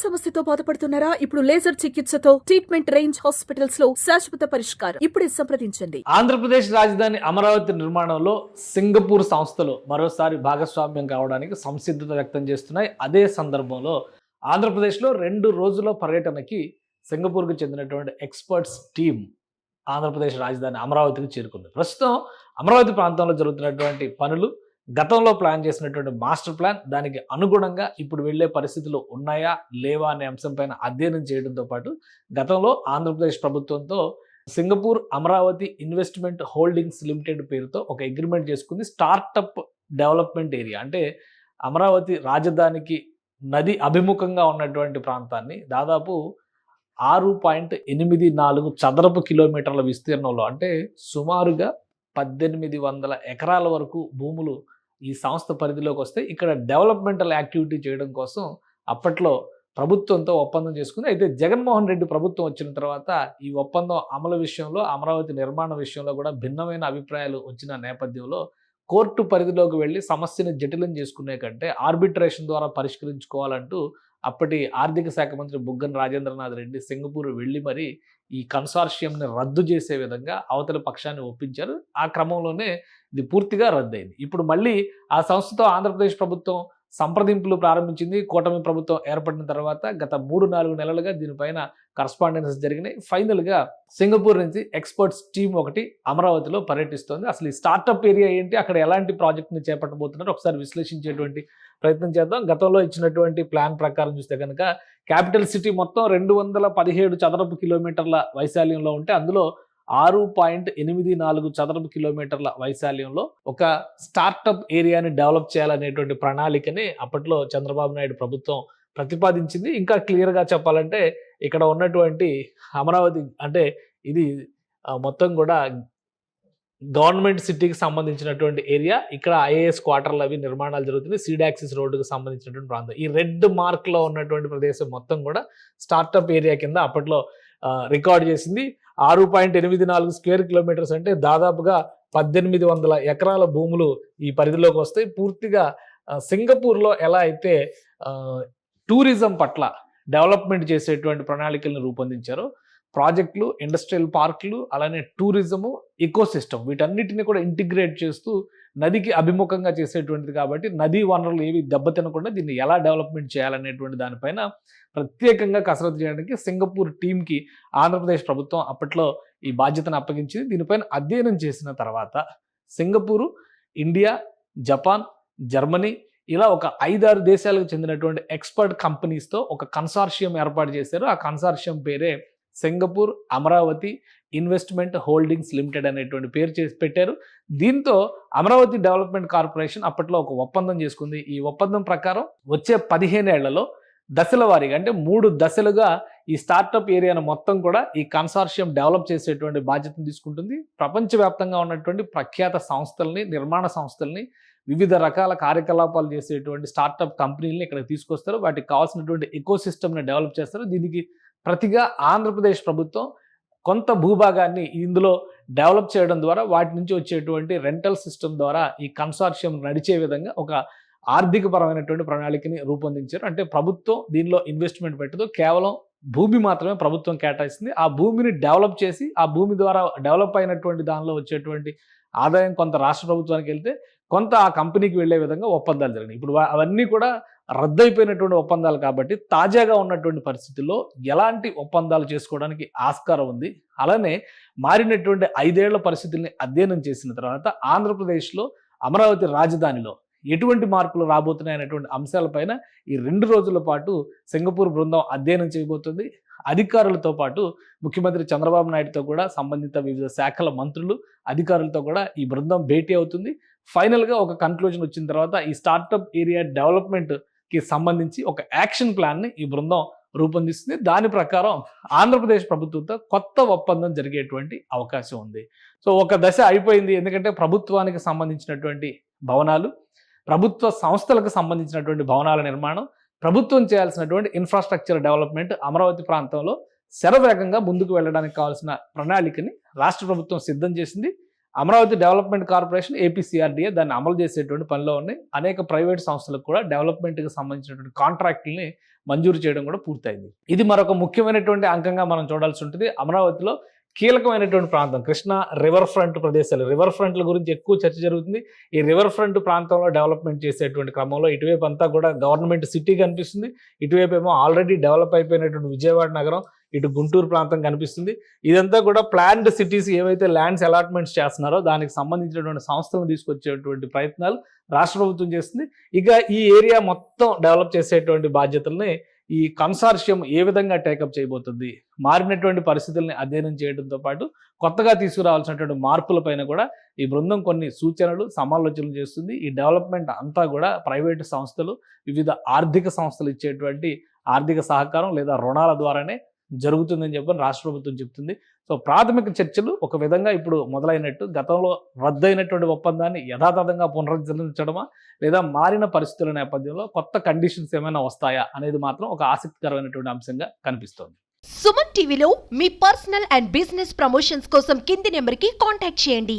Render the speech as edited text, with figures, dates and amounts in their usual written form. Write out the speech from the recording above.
సమస్యతో బాధపడుతున్నారా? ఇప్పుడు లేజర్ చికిత్సతో ట్రీట్మెంట్ రేంజ్ హాస్పిటల్స్ లో శాశ్వత పరిష్కారం. ఇప్పుడే సంప్రదించండి. ఆంధ్రప్రదేశ్ రాజధాని అమరావతి నిర్మాణంలో సింగపూర్ సంస్థలు మరోసారి భాగస్వామ్యం కావడానికి సంసిద్ధత వ్యక్తం చేస్తున్నాయి. అదే సందర్భంలో ఆంధ్రప్రదేశ్లో 2 రోజుల పర్యటనకి సింగపూర్కు చెందినటువంటి ఎక్స్పర్ట్స్ టీం ఆంధ్రప్రదేశ్ రాజధాని అమరావతికి చేరుకుంది. ప్రస్తుతం అమరావతి ప్రాంతంలో జరుగుతున్నటువంటి పనులు, గతంలో ప్లాన్ చేసినటువంటి మాస్టర్ ప్లాన్, దానికి అనుగుణంగా ఇప్పుడు వెళ్లే పరిస్థితులు ఉన్నాయా లేవా అనే అంశంపైన అధ్యయనం చేయడంతో పాటు గతంలో ఆంధ్రప్రదేశ్ ప్రభుత్వంతో Singapore Amaravati investment holdings limited పేరుతో ఒక అగ్రిమెంట్ చేసుకుంది. స్టార్టప్ డెవలప్మెంట్ ఏరియా అంటే అమరావతి రాజధానికి నది అభిముఖంగా ఉన్నటువంటి ప్రాంతాన్ని దాదాపు 6.84 చదరపు కిలోమీటర్ల విస్తీర్ణంలో, అంటే సుమారుగా 1800 ఎకరాల వరకు భూములు ఈ సంస్థ పరిధిలోకి వస్తే ఇక్కడ డెవలప్మెంటల్ యాక్టివిటీ చేయడం కోసం అప్పట్లో ప్రభుత్వంతో ఒప్పందం చేసుకుంది. అయితే జగన్మోహన్ రెడ్డి ప్రభుత్వం వచ్చిన తర్వాత ఈ ఒప్పందం అమలు విషయంలో, అమరావతి నిర్మాణ విషయంలో కూడా భిన్నమైన అభిప్రాయాలు వచ్చిన నేపథ్యంలో కోర్టు పరిధిలోకి వెళ్ళి సమస్యను జటిలం చేసుకునే కంటే ఆర్బిట్రేషన్ ద్వారా పరిష్కరించుకోవాలంటూ అప్పటి ఆర్థిక శాఖ మంత్రి బుగ్గన రాజేంద్రనాథ్ రెడ్డి సింగపూర్ వెళ్ళి మరి ఈ కన్సార్షియంని రద్దు చేసే విధంగా అవతల పక్షాన్ని ఒప్పించారు. ఆ క్రమంలోనే ఇది పూర్తిగా రద్దయింది. ఇప్పుడు మళ్ళీ ఆ సంస్థతో ఆంధ్రప్రదేశ్ ప్రభుత్వం సంప్రదింపులు ప్రారంభించింది. కూటమి ప్రభుత్వం ఏర్పడిన తర్వాత గత 3-4 నెలలుగా దీనిపైన కరస్పాండెన్స్ జరిగినాయి. ఫైనల్గా సింగపూర్ నుంచి ఎక్స్పర్ట్స్ టీం ఒకటి అమరావతిలో పర్యటిస్తోంది. అసలు ఈ స్టార్టప్ ఏరియా ఏంటి, అక్కడ ఎలాంటి ప్రాజెక్ట్ని చేపట్టబోతున్నారు ఒకసారి విశ్లేషించేటువంటి ప్రయత్నం చేద్దాం. గతంలో ఇచ్చినటువంటి ప్లాన్ ప్రకారం చూస్తే కనుక క్యాపిటల్ సిటీ మొత్తం 217 చదరపు కిలోమీటర్ల వైశాల్యంలో ఉంటే అందులో 6.84 చదరపు కిలోమీటర్ల వైశాల్యంలో ఒక స్టార్టప్ ఏరియాని డెవలప్ చేయాలనేటువంటి ప్రణాళికని అప్పట్లో చంద్రబాబు నాయుడు ప్రభుత్వం ప్రతిపాదించింది. ఇంకా క్లియర్గా చెప్పాలంటే ఇక్కడ ఉన్నటువంటి అమరావతి అంటే ఇది మొత్తం కూడా గవర్నమెంట్ సిటీకి సంబంధించినటువంటి ఏరియా. ఇక్కడ ఐఏఎస్ క్వార్టర్లు అవి నిర్మాణాలు జరుగుతున్నాయి. సీడాక్సిస్ రోడ్డుకు సంబంధించినటువంటి ప్రాంతం. ఈ రెడ్ మార్క్లో ఉన్నటువంటి ప్రదేశం మొత్తం కూడా స్టార్టప్ ఏరియా కింద అప్పట్లో రికార్డ్ చేసింది. 6.84 స్క్వేర్ కిలోమీటర్స్ అంటే దాదాపుగా 1800 ఎకరాల భూములు ఈ పరిధిలోకి వస్తాయి. పూర్తిగా సింగపూర్లో ఎలా అయితే టూరిజం పట్ల డెవలప్మెంట్ చేసేటువంటి ప్రణాళికలను రూపొందించారో, ప్రాజెక్టులు, ఇండస్ట్రియల్ పార్కులు, అలానే టూరిజము, ఎకోసిస్టమ్ వీటన్నిటిని కూడా ఇంటిగ్రేట్ చేస్తూ నదికి అభిముఖంగా చేసేటువంటిది కాబట్టి నదీ వనరులు ఏవి దెబ్బతినకుండా దీన్ని ఎలా డెవలప్మెంట్ చేయాలనేటువంటి దానిపైన ప్రత్యేకంగా కసరత్తు చేయడానికి సింగపూర్ టీంకి ఆంధ్రప్రదేశ్ ప్రభుత్వం అప్పట్లో ఈ బాధ్యతను అప్పగించింది. దీనిపైన అధ్యయనం చేసిన తర్వాత సింగపూరు, ఇండియా, జపాన్, జర్మనీ ఇలా ఒక 5-6 దేశాలకు చెందినటువంటి ఎక్స్పర్ట్ కంపెనీస్తో ఒక కన్సార్షియం ఏర్పాటు చేశారు. ఆ కన్సార్షియం పేరే Singapore Amaravati investment holdings limited అనేటువంటి పేరు చేసి పెట్టారు. దీంతో అమరావతి డెవలప్మెంట్ కార్పొరేషన్ అప్పట్లో ఒక ఒప్పందం చేసుకుంది. ఈ ఒప్పందం ప్రకారం వచ్చే 15 ఏళ్లలో దశల వారీగా అంటే 3 దశలుగా ఈ స్టార్టప్ ఏరియాను మొత్తం కూడా ఈ కన్సార్షియం డెవలప్ చేసేటువంటి బాధ్యతను తీసుకుంటుంది. ప్రపంచవ్యాప్తంగా ఉన్నటువంటి ప్రఖ్యాత సంస్థల్ని, నిర్మాణ సంస్థల్ని, వివిధ రకాల కార్యకలాపాలు చేసేటువంటి స్టార్టప్ కంపెనీలని ఇక్కడ తీసుకొస్తారు. వాటికి కావాల్సినటువంటి ఎకోసిస్టమ్ని డెవలప్ చేస్తారు. దీనికి ప్రతిగా ఆంధ్రప్రదేశ్ ప్రభుత్వం కొంత భూభాగాన్ని ఇందులో డెవలప్ చేయడం ద్వారా వాటి నుంచి వచ్చేటువంటి రెంటల్ సిస్టమ్ ద్వారా ఈ కన్సార్షియం నడిచే విధంగా ఒక ఆర్థికపరమైనటువంటి ప్రణాళికని రూపొందించారు. అంటే ప్రభుత్వం దీనిలో ఇన్వెస్ట్మెంట్ పెట్టదు, కేవలం భూమి మాత్రమే ప్రభుత్వం కేటాయిస్తుంది. ఆ భూమిని డెవలప్ చేసి ఆ భూమి ద్వారా డెవలప్ అయినటువంటి దానిలో వచ్చేటువంటి ఆదాయం కొంత రాష్ట్ర ప్రభుత్వానికి వెళ్తే కొంత ఆ కంపెనీకి వెళ్లే విధంగా ఒప్పందాలు జరిగినాయి. ఇప్పుడు అవన్నీ కూడా రద్దయిపోయినటువంటి ఒప్పందాలు కాబట్టి తాజాగా ఉన్నటువంటి పరిస్థితుల్లో ఎలాంటి ఒప్పందాలు చేసుకోవడానికి ఆస్కారం ఉంది. అలానే మారినటువంటి 5 ఏళ్ల పరిస్థితుల్ని అధ్యయనం చేసిన తర్వాత ఆంధ్రప్రదేశ్లో అమరావతి రాజధానిలో ఎటువంటి మార్పులు రాబోతున్నాయి అనేటువంటి అంశాలపైన ఈ 2 రోజుల పాటు సింగపూర్ బృందం అధ్యయనం చేయబోతుంది. అధికారులతో పాటు ముఖ్యమంత్రి చంద్రబాబు నాయుడుతో కూడా సంబంధిత వివిధ శాఖల మంత్రులు, అధికారులతో కూడా ఈ బృందం భేటీ అవుతుంది. ఫైనల్గా ఒక కన్క్లూజన్ వచ్చిన తర్వాత ఈ స్టార్టప్ ఏరియా డెవలప్మెంట్కి సంబంధించి ఒక యాక్షన్ ప్లాన్ని ఈ బృందం రూపొందిస్తుంది. దాని ప్రకారం ఆంధ్రప్రదేశ్ ప్రభుత్వంతో కొత్త ఒప్పందం జరిగేటువంటి అవకాశం ఉంది. సో ఒక దశ అయిపోయింది. ఎందుకంటే ప్రభుత్వానికి సంబంధించినటువంటి భవనాలు, ప్రభుత్వ సంస్థలకు సంబంధించినటువంటి భవనాల నిర్మాణం, ప్రభుత్వం చేయాల్సినటువంటి ఇన్ఫ్రాస్ట్రక్చర్ డెవలప్మెంట్ అమరావతి ప్రాంతంలో శరవేగంగా ముందుకు వెళ్ళడానికి కావాల్సిన ప్రణాళికని రాష్ట్ర ప్రభుత్వం సిద్ధం చేసింది. అమరావతి డెవలప్మెంట్ కార్పొరేషన్ ఏపీసీఆర్డీఏ దాన్ని అమలు చేసేటువంటి పనిలో ఉన్నాయి. అనేక ప్రైవేట్ సంస్థలకు కూడా డెవలప్మెంట్కి సంబంధించినటువంటి కాంట్రాక్టుల్ని మంజూరు చేయడం కూడా పూర్తయింది. ఇది మరొక ముఖ్యమైనటువంటి అంకంగా మనం చూడాల్సి ఉంటుంది. అమరావతిలో కీలకమైనటువంటి ప్రాంతం కృష్ణా రివర్ ఫ్రంట్ ప్రదేశాలు, రివర్ ఫ్రంట్ల గురించి ఎక్కువ చర్చ జరుగుతుంది. ఈ రివర్ ఫ్రంట్ ప్రాంతంలో డెవలప్మెంట్ చేసేటువంటి క్రమంలో ఇటువైపు అంతా కూడా గవర్నమెంట్ సిటీ కనిపిస్తుంది, ఇటువైపు ఏమో ఆల్రెడీ డెవలప్ అయిపోయినటువంటి విజయవాడ నగరం, ఇటు గుంటూరు ప్రాంతం కనిపిస్తుంది. ఇదంతా కూడా ప్లాన్డ్ సిటీస్ ఏవైతే ల్యాండ్స్ అలాట్మెంట్స్ చేస్తున్నారో దానికి సంబంధించినటువంటి సంస్థలను తీసుకొచ్చేటువంటి ప్రయత్నాలు రాష్ట్ర ప్రభుత్వం చేస్తుంది. ఇక ఈ ఏరియా మొత్తం డెవలప్ చేసేటువంటి బాధ్యతల్ని ఈ కన్సార్షియం ఏ విధంగా టేకప్ చేయబోతుంది, మారినటువంటి పరిస్థితుల్ని అధ్యయనం చేయడంతో పాటు కొత్తగా తీసుకురావాల్సినటువంటి మార్పులపైన కూడా ఈ బృందం కొన్ని సూచనలు సమాలోచనలు చేస్తుంది. ఈ డెవలప్మెంట్ అంతా కూడా ప్రైవేటు సంస్థలు, వివిధ ఆర్థిక సంస్థలు ఇచ్చేటువంటి ఆర్థిక సహకారం లేదా రుణాల ద్వారానే జరుగుతుందని చెప్పని రాష్ట్ర ప్రభుత్వం చెప్తుంది. సో ప్రాథమిక చర్చలు ఒక విధంగా ఇప్పుడు మొదలైనట్టు, గతంలో రద్దయినటువంటి ఒప్పందాన్ని యథాతథంగా పునరుద్ధరించడమా లేదా మారిన పరిస్థితుల నేపథ్యంలో కొత్త కండిషన్స్ ఏమైనా వస్తాయా అనేది మాత్రం ఒక ఆసక్తికరమైనటువంటి అంశంగా కనిపిస్తోంది. సుమన్ టీవీలో మీ పర్సనల్ అండ్ బిజినెస్ ప్రమోషన్స్ కోసం కింది నెంబర్కి కాంటాక్ట్ చేయండి.